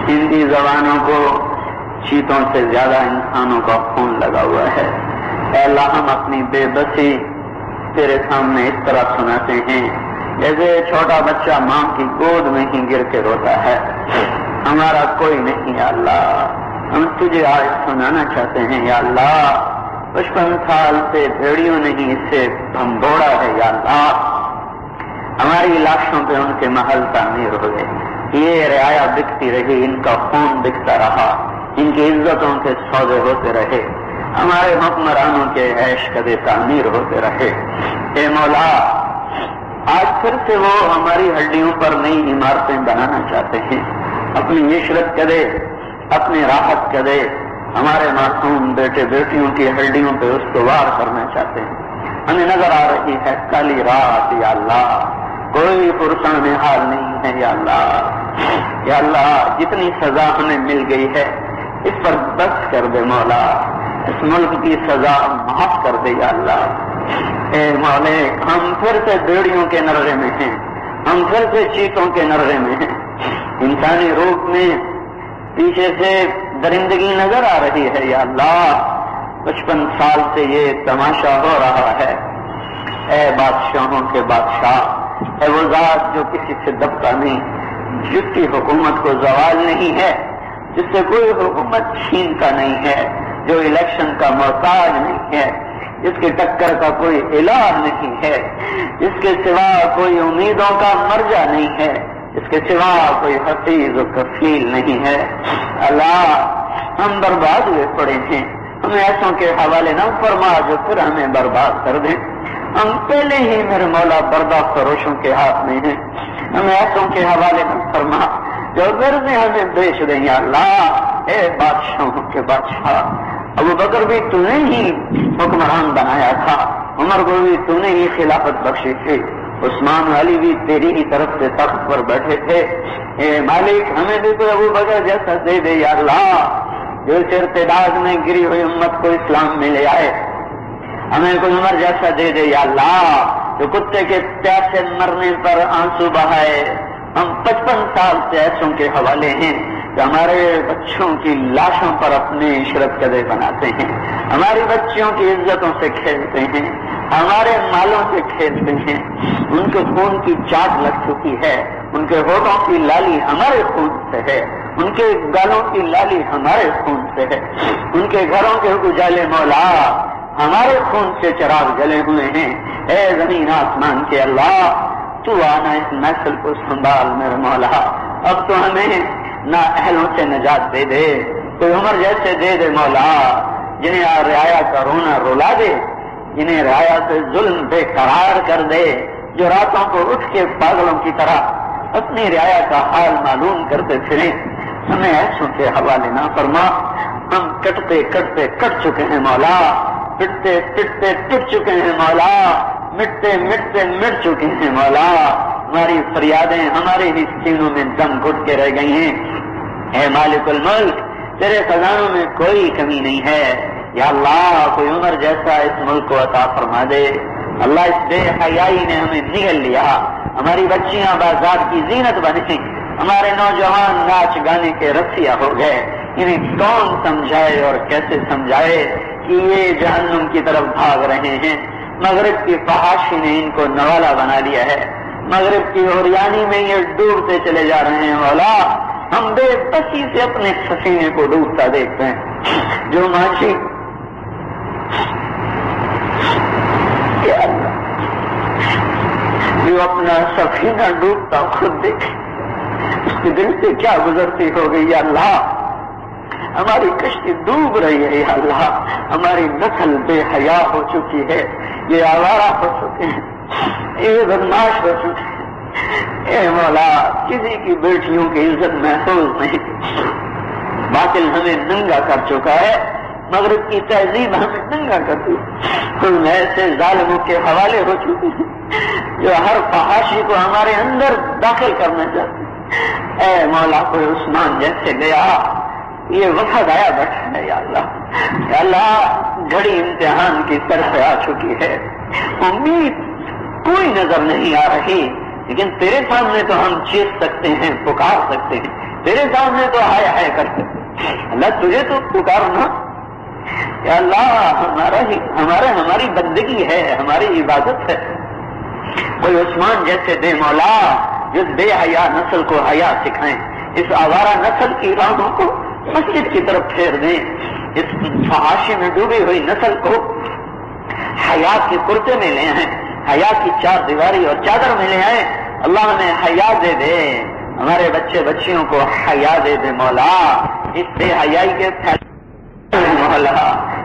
A: ہندی زبانوں کو چیتوں سے زیادہ انسانوں کا خون لگا ہوا ہے. اے اللہ ہم اپنی بے بسی تیرے سامنے اس طرح سناتے ہیں جیسے چھوٹا بچہ ماں کی گود میں ہی گر کے روتا ہے. ہمارا کوئی نہیں یا اللہ، ہم تجھے آج سنانا چاہتے ہیں. یا اللہ 55 سال سے بھیڑیوں نے ہی اس سے بھمبوڑا ہے. یا اللہ ہماری لاشوں پہ ان کے محل تعمیر ہوئے، یہ رعایا بکتی رہی، ان کا خون بکتا رہا، ان کی عزتوں کے سودے ہوتے رہے، ہمارے حکمرانوں کے عیش قدے تعمیر ہوتے رہے. اے مولا آج پھر سے وہ ہماری ہڈیوں پر نئی عمارتیں بنانا چاہتے ہیں، اپنی عشرت قدے، اپنی راحت قدے ہمارے معصوم بیٹے بیٹیوں کی ہڈیوں پہ استوار کرنا چاہتے ہیں. ہمیں نظر آ رہی ہے کالی رات. یا اللہ کوئی پرسان حال نہیں ہے. یا اللہ یا اللہ جتنی سزا ہمیں مل گئی ہے اس پر بس کر دے مولا، اس ملک کی سزا معاف کر دے. یا اللہ اے مولا ہم پھر سے بھیڑیوں کے نرغے میں ہیں، ہم پھر سے چیتوں کے نرغے میں ہیں. انسانی روپ میں پیچھے سے درندگی نظر آ رہی ہے. یا اللہ 55 سال سے یہ تماشا ہو رہا ہے. اے بادشاہوں کے بادشاہ، اے وہ ذات جو کسی سے دبتا نہیں، جس کی حکومت کو زوال نہیں ہے، جس سے کوئی حکومت چھین کا نہیں ہے، جو الیکشن کا محتاج نہیں ہے، جس کی ٹکر کا کوئی الہ نہیں ہے، جس کے سوا کوئی امیدوں کا مرجع نہیں ہے، جس کے سوا کوئی حفیظ و کفیل نہیں ہے. اللہ ہم برباد ہوئے پڑے ہیں، ہمیں ایسوں کے حوالے نہ فرما جو پھر ہمیں برباد کر دیں. ہم پہلے ہی میرے مولا بردہ فروشوں کے ہاتھ میں ہیں، ہمیں ایسوں کے حوالے نہ فرما جو گھر میں ہمیں بیچ دیں. یا اللہ اے بادشاہوں کے بادشاہ، ابو بکر بھی تو نے ہی حکمران بنایا تھا، عمر کو بھی تو نے ہی خلافت بخشی تھی، عثمان علی بھی تیری ہی طرف سے تخت پر بیٹھے تھے، اے مالک ہمیں بھی کوئی ابو بکر جیسا دے دے یا اللہ، جو اس ارتداد میں گری ہوئی امت کو اسلام میں لے آئے، ہمیں کوئی عمر جیسا دے دے یا اللہ، جو کتے کے پیاسے مرنے پر آنسو بہائے۔ ہم 55 سال سے ایسوں کے حوالے ہیں کہ ہمارے بچوں کی لاشوں پر اپنے عشرت قدے بناتے ہیں، ہماری بچیوں کی عزتوں سے کھیلتے ہیں، ہمارے مالوں سے کھیلتے ہیں، ان کے خون کی چاٹ لگ چکی ہے، ان کے ہونٹوں کی لالی ہمارے خون سے ہے، ان کے گالوں کی لالی ہمارے خون سے ہے، ان کے گھروں کے اجالے مولا ہمارے خون سے چراغ جلے ہوئے ہیں۔ اے زمین آسمان کے اللہ، تو آنا اس نسل کو سنبھال میرے مولا، اب تو ہمیں نہ اہلوں سے نجات دے دے، کوئی عمر جیسے دے دے مولا، جنہیں رعایا کا رونا رلا دے، جنہیں رعایا سے ظلم بے قرار کر دے، جو راتوں کو اٹھ کے پاگلوں کی طرح اپنی رعایا کا حال معلوم کرتے پھریں، ہمیں ایسوں کے حوالے نہ فرما۔ ہم کٹتے کٹتے کٹ چکے ہیں مولا، پٹتے پٹتے پٹ چکے ہیں مولا، مٹتے مٹتے مٹ چکے ہیں مولا، ہماری فریادیں ہمارے ہی سینوں میں دم گھٹ کے رہ گئی ہیں۔ اے مالک الملک، تیرے خزانوں میں کوئی کمی نہیں ہے، یا اللہ کوئی عمر جیسا اس ملک کو عطا فرما دے۔ اللہ اس بے حیائی نے ہمیں نگل لیا، ہماری بچیاں بازار کی زینت بنیں، ہمارے نوجوان ناچ گانے کے رسیا ہو گئے، انہیں کون سمجھائے اور کیسے سمجھائے کہ یہ جہنم کی طرف بھاگ رہے ہیں۔ مغرب کی فحاشی نے ان کو نوالا بنا لیا ہے، مغرب کی اوریانی میں یہ ڈوبتے چلے جا رہے ہیں مولا، ہم بے بسی سے اپنے سفینے کو ڈوبتا دیکھتے ہیں۔ جو مانچی جو اپنا سفینہ ڈوبتا خود دیکھے، اس کے دل سے کیا گزرتی ہو گئی یا اللہ، ہماری کشتی ڈوب رہی ہے یا اللہ، ہماری نسل بے حیا ہو چکی ہے، یہ آوارہ ہو چکے ہیں، یہ بدماش ہو چکے ہیں۔ اے مولا، کسی کی بیٹیوں کی عزت محفوظ نہیں، باطل ہمیں ننگا کر چکا ہے، مغرب کی تہذیب ہمیں ننگا کرتی، ہم ایسے ظالموں کے حوالے ہو چکے ہیں جو ہر فحاشی کو ہمارے اندر داخل کرنا چاہتے ہیں۔ اے مولا، کوئی عثمان جیسے گیا، یہ وقت آیا بیٹھا ہے یا اللہ، یا اللہ گھڑی امتحان کی طرف آ چکی ہے، امید کوئی نظر نہیں آ رہی، لیکن تیرے سامنے تو ہم چیخ سکتے ہیں، پکار سکتے ہیں، تیرے سامنے تو ہائے ہائے کر سکتے ہیں۔ اللہ تجھے تو پکارنا، یا اللہ ہماری بندگی ہے، ہماری عبادت ہے، کوئی عثمان جیسے دے مولا، جس بے حیا نسل کو حیا سکھائیں، اس آوارہ نسل کی راہوں کو مسجد کی طرف پھیر دیں، اس فحاشی میں ڈوبی ہوئی نسل کو حیا کے کرتے میں لے آئیں، حیا کی چار دیواری اور چادر میں لے آئیں۔ اللہ ہمیں حیا دے دے، ہمارے بچے بچیوں کو حیا دے دے مولا، اس بے حیائی کے مولا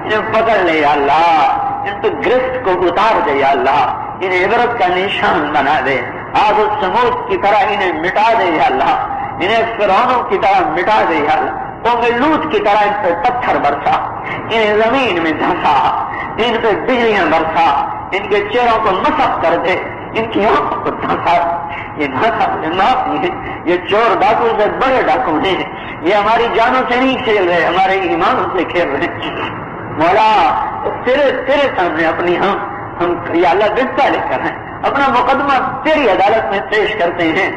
A: انہیں پکڑ لے یا اللہ، ان پہ گرفت کو اتار دے یا اللہ، انہیں عبرت کا نشان بنا دے، آج اس سمود کی طرح انہیں مٹا دے یا اللہ، انہیں فرعونوں کی طرح مٹا دے یا اللہ، قوم لوط کی طرح ان پہ پتھر برسا، انہیں زمین میں دھنسا، ان پہ بجلیاں برسا، ان کے چہروں کو مسخ کر دے، ان کی آنکھوں کو دھنسا۔ یہ یہ چور ڈاکو سے بڑے ڈاکو ہیں، یہ ہماری جانوں سے نہیں کھیل رہے، ہمارے ایمانوں سے کھیل رہے ہیں۔ مولا تیرے سامنے اپنی ہم یا اللہ بستہ لے کر ہیں، اپنا مقدمہ تیری عدالت میں پیش کرتے ہیں،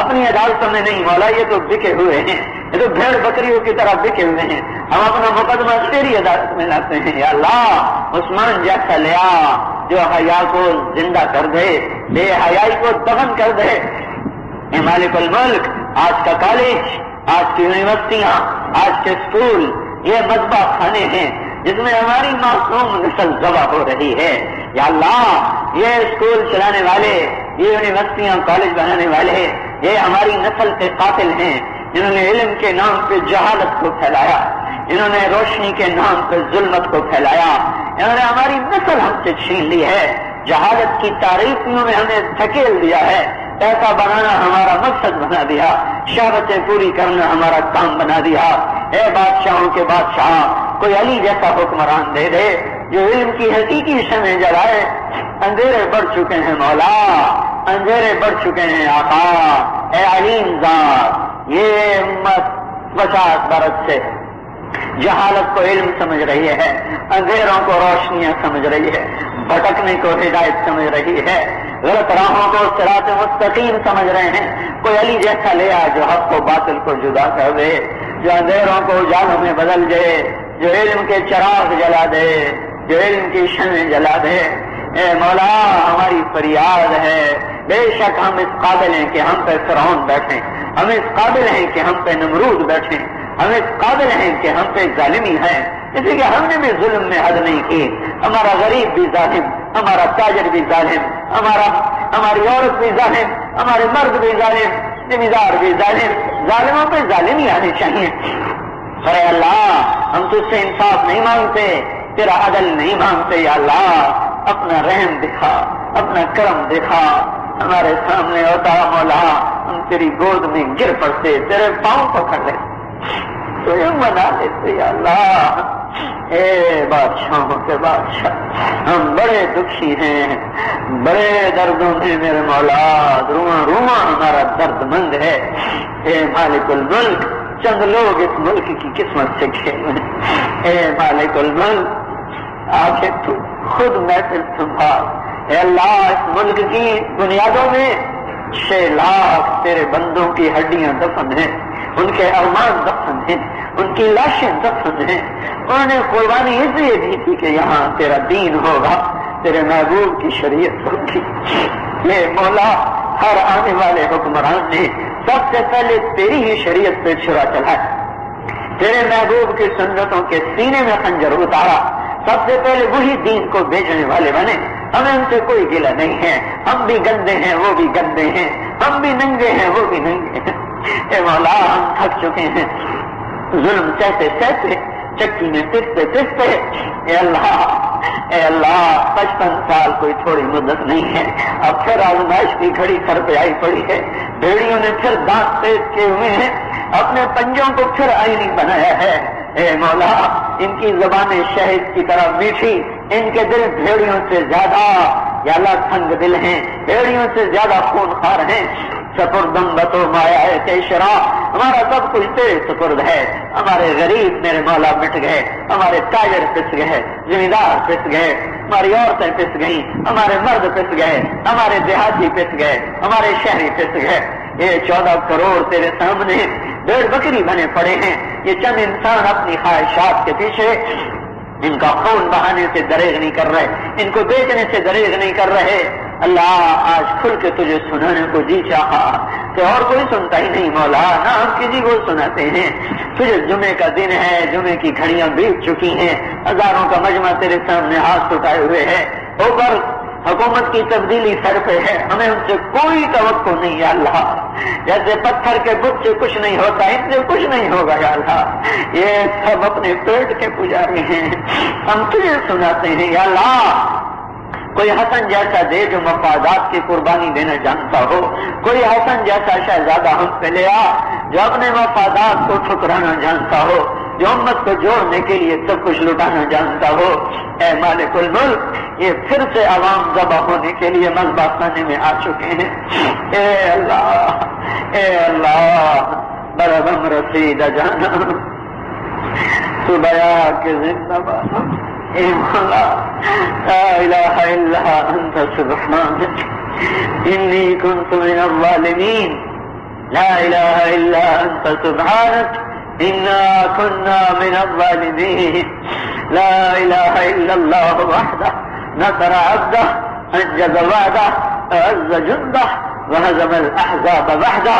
A: اپنی عدالتوں میں نہیں مولا، یہ تو بکے ہوئے ہیں، یہ تو بھیڑ بکریوں کی طرح بکے ہوئے ہیں، ہم اپنا مقدمہ تیری عدالت میں لاتے ہیں۔ یا اللہ عثمان جیسا لیا جو حیا کو زندہ کر دے، بے حیائی کو دفن کر دے۔ اے مالک الملک، آج کا کالج، آج کی یونیورسٹیاں، آج کے اسکول یہ مذبح خانے ہیں جس میں ہماری معصوم نسل ذبح ہو رہی ہے۔ یا اللہ یہ اسکول چلانے والے، یہ یونیورسٹیاں کالج بنانے والے، یہ ہماری نسل کے قاتل ہیں، جنہوں نے علم کے نام پہ جہالت کو پھیلایا، انہوں نے روشنی کے نام پہ ظلمت کو پھیلایا، انہوں نے ہماری نسل ہم سے چھین لی ہے، جہالت کی تاریخیوں میں ہمیں دھکیل دیا ہے، پیسہ بنانا ہمارا مقصد بنا دیا، شہوتیں پوری کرنا ہمارا کام بنا دیا۔ اے بادشاہوں کے بادشاہ، کوئی علی جیسا حکمران دے دے، جو علم کی حقیقی شمع جلائے. اندھیرے بڑھ چکے ہیں مولا، اندھیرے بڑھ چکے ہیں آقا. اے علیم ذات، یہ امت 50 برس سے جہالت کو علم سمجھ رہی ہے، اندھیروں کو روشنیاں سمجھ رہی ہے، بھٹکنے کو ہدایت سمجھ رہی ہے، غلط راہوں کو صراط مستقیم سمجھ رہے ہیں. کوئی علی جیسا لے آ جو حق کو باطل کو جدا کر دے، جو اندھیروں کو اجالوں میں بدل دے، جو علم کے چراغ جلا دے، جو علم کی شمع جلا دے. اے مولا ہماری فریاد ہے. بے شک ہم اس قابل ہیں کہ ہم پہ فرعون بیٹھیں، ہم اس قابل ہیں کہ ہم پہ نمرود بیٹھیں، ہم اس قابل ہیں کہ ہم پہ ظالمی ہے. اس لیے کہ ہم نے بھی ظلم میں حد نہیں کی. ہمارا غریب بھی ظالم، ہمارا تاجر بھی ظالم، ہماری عورت بھی ظالم، ہمارے مرد بھی ظالم، زمیندار بھی ظالم. ظالموں پہ ظالمی آنی چاہیے. ارے اللہ ہم تجھ سے انصاف نہیں مانگتے، تیرا عدل نہیں مانگتے. یا اللہ اپنا رحم دکھا، اپنا کرم دکھا. ہمارے سامنے ہوتا مولا، ہم تیری گود میں گر پڑتے، تیرے پاؤں پکڑ لیتے، تو یہ منا لیتے. یا اللہ اے بادشاہوں کے بادشاہ، ہم بڑے دکھی ہیں، بڑے دردوں میں میرے مولا. رواں رواں ہمارا درد مند ہے. اے مالک الملک، چند لوگ اس ملک کی قسمت سے کھیلے. اے مالک الملک، آخر تو خود محفل سنبھال. اے اللہ اس ملک کی بنیادوں میں 6 لاکھ تیرے بندوں کی ہڈیاں دفن ہیں، ان کے ارمان دفن ہیں، ان کی لاشیں دفن ہیں. انہوں نے قربانی اس لیے دی تھی کہ یہاں تیرا دین ہوگا، تیرے محبوب کی شریعت ہوگی. یہ مولا ہر آنے والے حکمران نے سب سے پہلے تیری ہی شریعت پہ چھرا چلایا، تیرے محبوب کی سنتوں کے سینے میں خنجر اتارا. سب سے پہلے وہی دین کو بیچنے والے بنے. ہمیں ان سے کوئی گلہ نہیں ہے. ہم بھی گندے ہیں، وہ بھی گندے ہیں، ہم بھی ننگے ہیں، وہ بھی ننگے ہیں. اے مولا ہم تھک چکے ہیں ظلم سہتے سہتے، چکی میں پستے پستے. اے اللہ 55 سال کوئی تھوڑی مدت نہیں ہے. اب پھر آزمائش کی گھڑی سر پہ آئی پڑی ہے. بھیڑیوں نے پھر دانت تیز کیے ہوئے ہیں، اپنے پنجوں کو پھر آئینی بنایا ہے. اے مولا ان کی زبانیں شہد کی طرح میٹھی، ان کے دل بھیڑیوں سے زیادہ یا اللہ تنگ دل ہیں، بھیڑیوں سے زیادہ خون خوار ہیں. سپردم بتو مایا ہے کیشرا، ہمارا سب کچھ تیرے سپرد ہے. ہمارے غریب میرے مولا مٹ گئے، ہمارے تاجر پس گئے، زمیندار پس گئے، ہماری عورتیں پس گئیں، ہمارے مرد پس گئے، ہمارے دیہاتی پس گئے، ہمارے شہری پس گئے. یہ 14 کروڑ تیرے سامنے بھیڑ بکری بنے پڑے ہیں. یہ چند انسان اپنی خواہشات کے پیچھے ان کا خون بہانے سے دریغ نہیں کر رہے، ان کو بیچنے سے دریغ نہیں کر رہے. اللہ آج کھل کے تجھے سنانے کو جی چاہا کہ اور کوئی سنتا ہی نہیں مولا، نہ ہم کسی کو سناتے ہیں. تجھے جمعے کا دن ہے، جمعے کی گھڑیاں بیت چکی ہیں، ہزاروں کا مجمع تیرے سامنے ہاتھ اٹھائے ہوئے ہے. اوپر حکومت کی تبدیلی سر پہ ہے، ہمیں ان سے کوئی توقع نہیں. یا اللہ جیسے پتھر کے بت سے کچھ نہیں ہوتا، ان سے کچھ نہیں ہوگا. یا اللہ یہ سب اپنے پیٹ کے پجاری ہیں، ہم تجھے سناتے ہیں. یا اللہ کوئی حسن جیسا دے جو مفادات کی قربانی دینا جانتا ہو، کوئی حسن جیسا شہزادہ ہم پہ لے آ جو اپنے مفادات کو ٹھکرانا جانتا ہو، جو امت کو جوڑنے کے لیے سب کچھ لٹانا جانتا ہو. اے مالک الملک یہ پھر سے عوام ذبح ہونے کے لیے مذبح خانے میں آ چکے ہیں. اے اللہ برغم رسید جانا تو بیا کے زندہ باد. اے مولا لا الہ الا انت سبحانک انی کنت من الظالمین. لا الہ الا انت سبحانک انا كنا من الظالمين. لا اله الا الله وحده نصر عبده انجز وعده اعز جنده وهزم الاحزاب وحده.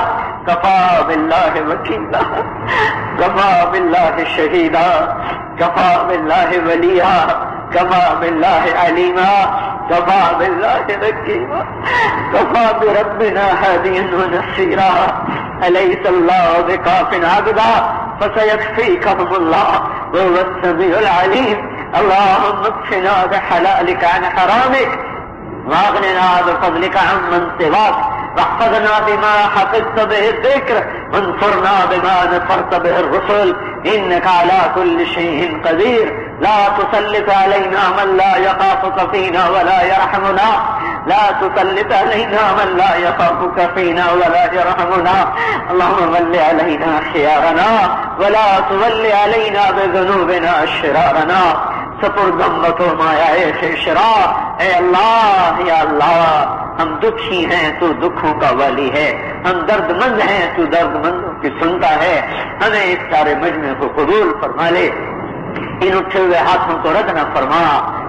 A: كفى بالله وكيلا، كفى بالله شهيدا، كفى بالله وليا، كفى بالله عليما، كفى بالله حكيما، كفى بربنا هاديا ونصيرا. أليس الله بكاف عبدا فسيكفيكهم الله وهو السميع العليم. اللهم اكفنا بحلالك عن حرامك واغننا بفضلك عمن سواك واحفظنا بما حفظت به الذكر وانصرنا بما نصرت به الرسل إنك على كل شيء قدير لا تسلط علينا من لا يخافك فينا ولا يرحمنا لا تسلط علينا من لا يخافك فينا ولا يرحمنا اللهم ول علينا خيارنا ولا تول علينا بذنوبنا شرارنا سپردم بتو مایہ شرا اے اللہ یا اللہ ہم دکھی ہیں تو دکھوں کا والی ہے ہم درد مند ہیں تو درد مندوں کی سنتا ہے ہمیں اس سارے مجمع کو قبول فرما لے ان اٹھے ہوئے ہاتھوں کو رد نہ فرما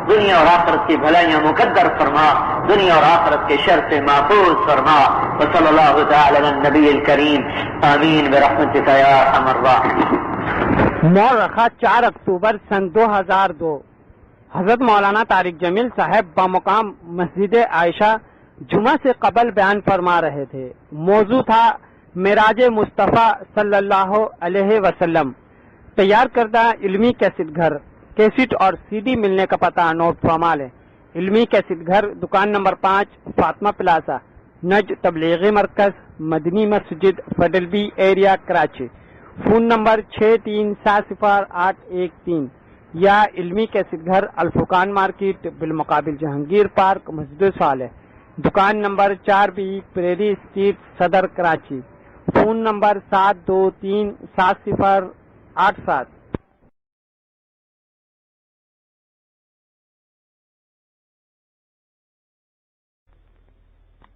A: دنیا اور آخرت کی بھلائیاں مقدر فرما دنیا اور آخرت کے شر سے محفوظ فرما وصلی اللہ تعالی علی النبی الکریم آمین برحمتک یا ارحم الراحمین
C: مورخہ 4 اکتوبر سن 2002 حضرت مولانا طارق جمیل صاحب بمقام مسجد عائشہ جمعہ سے قبل بیان فرما رہے تھے. موضوع تھا معراج مصطفیٰ صلی اللہ علیہ وسلم. تیار کردہ علمی کیسٹ گھر کیسٹ اور سی ڈی ملنے کا پتہ نوٹ فرما لیں. علمی کیسٹ گھر دکان نمبر 5 فاطمہ پلازا نج تبلیغی مرکز مدنی مسجد feudal be area Karachi. Phone number 63700813 یا علمی کیسٹ گھر الفرقان مارکیٹ بالمقابل جہانگیر پارک مسجد صالح دکان نمبر 4B پریری اسٹریٹ صدر کراچی. Phone number 72370887